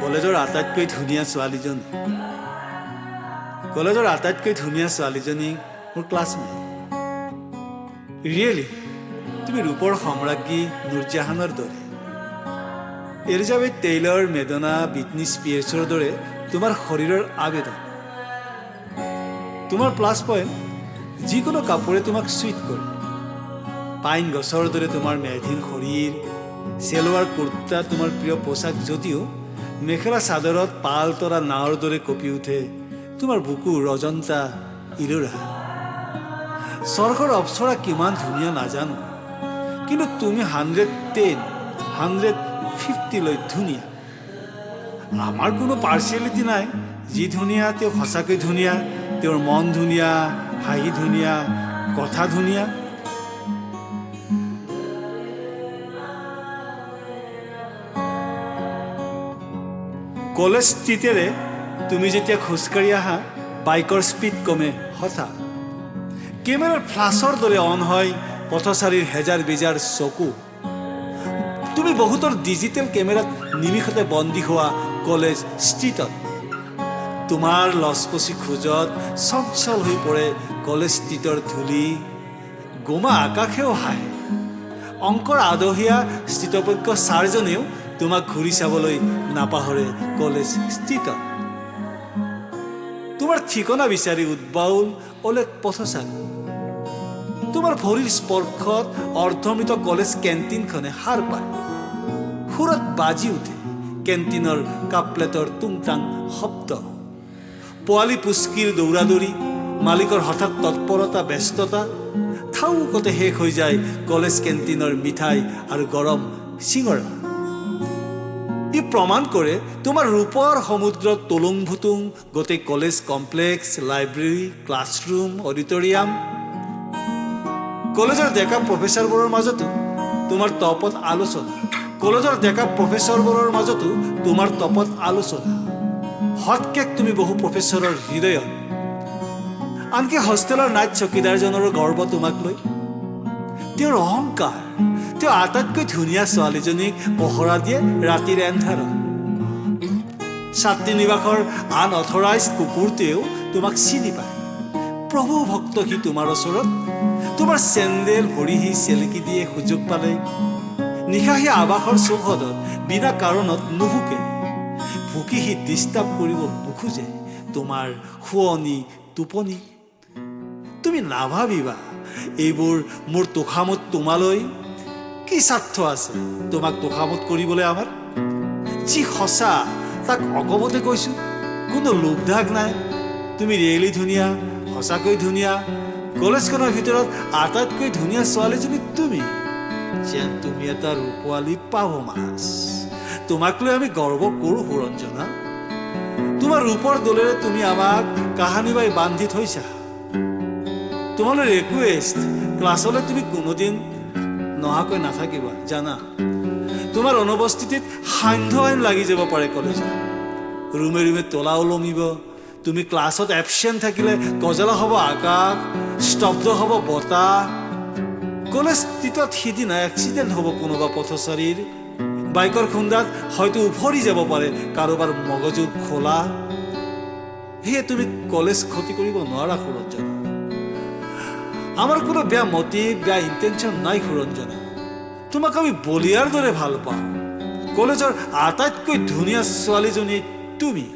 কলেজৰ আটাইতকৈ ধুনীয়া ছোৱালীজনী কলেজৰ আটাইতকৈ ধুনীয়া ছোৱালীজনী মোৰ ক্লাছমেট। ৰিয়েলি তুমি ৰূপৰ সম্ৰাজ্ঞী নুৰজাহানৰ দৰে, এলিজাবেথ টেইলৰ, মেডনা, ব্ৰিটনি স্পিয়াৰ্ছৰ দৰে তোমাৰ শৰীৰৰ আবেদন। তোমাৰ প্লাছ পইণ্ট যিকোনো কাপোৰে তোমাক চুইট কৰে। পাইন গছৰ দৰে তোমাৰ মেধীন শৰীৰ, চেলোৱাৰ কুৰ্তা তোমাৰ প্ৰিয় পোছাক যদিও মেখেলা চাদৰত পাল তৰা নাৱৰ দৰে কঁপি উঠে তোমাৰ বুকু ৰজন্তা ইলোৰা। স্বৰ্গৰ অপ্সৰা কিমান ধুনীয়া নাজানো, কিন্তু তুমি 110, 150লৈ ধুনীয়া। আমাৰ কোনো পাৰ্চিয়েলিটি নাই। যি ধুনীয়া তেওঁ সঁচাকৈ ধুনীয়া, তেওঁৰ মন ধুনীয়া, হাঁহি ধুনীয়া, কথা ধুনীয়া। কলেজ ষ্ট্ৰীটেৰে তুমি যেতিয়া খোজকাঢ়ি আহা বাইকৰ স্পীড কমে হঠাৎ। কেমেৰাৰ ফ্লাছৰ দৰে অন হয় পথচাৰীৰ হেজাৰ বেজাৰ চকু। তুমি বহুতৰ ডিজিটেল কেমেৰাত নিমিষতে বন্দী হোৱা কলেজ ষ্ট্ৰীটত। তোমাৰ লচপচি খোজত চঞ্চল হৈ পৰে কলেজ ষ্ট্ৰীটৰ ধূলি, গোমা আকাশেও হাঁহে। অংকৰ আদহীয়া স্থিতপজ্ঞ ছাৰজনেও তোমাক ঘূৰি চাবলৈ নাপাহৰে কলেজ ষ্ট্ৰীটত। তোমাৰ ঠিকনা বিচাৰি উদ্বাউল অলেখ পথচাৰী। তোমাৰ ভৰিৰ স্পৰ্শত অৰ্ধমৃত কলেজ কেণ্টিনখনে সাৰ পায়। সুৰত বাজি উঠে কেণ্টিনৰ কাপপ্লেটৰ টুংটাং শব্দ। পোৱালি পুস্কিৰ দৌৰাদৌৰি, মালিকৰ হঠাৎ তৎপৰতা, ব্যস্ততা। থাউকতে শেষ হৈ যায় কলেজ কেণ্টিনৰ মিঠাই আৰু গৰম চিঙৰা। ই প্ৰমাণ কৰে তোমাৰ ৰূপৰ সমুদ্ৰত তলুং ভুতুং গোটেই college complex, library, classroom, auditorium. কলেজৰ ডেকা প্ৰফেচাৰবোৰৰ মাজতো তোমাৰ টপত আলোচনা। কলেজৰ ডেকা প্ৰফেচাৰবোৰৰ মাজতো তোমাৰ টপত আলোচনা। হটকেক তুমি বহু প্ৰফেচাৰৰ হৃদয়ত। আনকি হোষ্টেলৰ নাইট চকীদাৰজনৰো গৰ্ব তোমাক লৈ। তেওঁৰ অহংকাৰ, তেওঁ আটাইতকৈ ধুনীয়া ছোৱালীজনীক পহৰা দিয়ে ৰাতিৰ এন্ধাৰত। ছাত্ৰী নিবাসৰ আনঅথৰাইজ কুকুৰটোৱেও তোমাক চিনি পায়। প্ৰভু ভক্ত সি তোমাৰ ওচৰত। তোমাৰ চেণ্ডেল ভৰি সি চেলেকি দিয়ে সুযোগ পালে। নিশাহী আৱাসৰ চৌহদত বিনা কাৰণত নুভুকে। ভুকি সি ডিষ্টাৰ্ব কৰিব নোখোজে তোমাৰ শুৱনি টোপনি। তুমি নাভাবিবা এইবোৰ মোৰ তোষামত তোমালৈ। কি স্বাৰ্থ আছে তোমাক তোষামত কৰিবলৈ আমাৰ? যি সঁচা তাক অকমতে কৈছোঁ, কোনো লোকধাক নাই। তুমি ৰিয়েলি ধুনীয়া, সঁচাকৈ ধুনীয়া। কলেজখনৰ ভিতৰত আটাইতকৈ ধুনীয়া ছোৱালীজনী তুমি। যেন তুমি এটা ৰূপোৱালী পাভ মাছ। তোমাক লৈ আমি গৰ্ব কৰোঁ সুৰঞ্জনা। তোমাৰ ৰূপৰ দোলেৰে তুমি আমাক কাহানী বাই বান্ধি থৈছা। তোমালৈ ৰিকুৱেষ্ট, ক্লাছলৈ তুমি কোনোদিন নহাকৈ নাথাকিবা জানা। তোমাৰ অনুপস্থিতিত সান্ধ্য আইন লাগি যাব পাৰে কলেজত। ৰুমে ৰুমে তলা ওলমিব। তুমি ক্লাছত এবচেণ্ট থাকিলে গজলা হ'ব আকাশ, স্তব্ধ হ'ব বতাহ। কলেজ ষ্ট্ৰীটত সিদিনা এক্সিডেণ্ট হ'ব কোনোবা পথচাৰীৰ। বাইকৰ খুন্দাত হয়তো উফৰি যাব পাৰে কাৰোবাৰ মগজুৰ খোলা। সেয়ে তুমি কলেজ ক্ষতি কৰিব নোৱাৰা সুৰঞ্জনা। আমাৰ কোনো বেয়া মটিভ, বেয়া ইণ্টেনশ্যন নাই সুৰঞ্জনা। তোমাক আমি বলিয়াৰ দৰে ভাল পাওঁ। কলেজৰ আটাইতকৈ ধুনীয়া ছোৱালীজনী তুমি।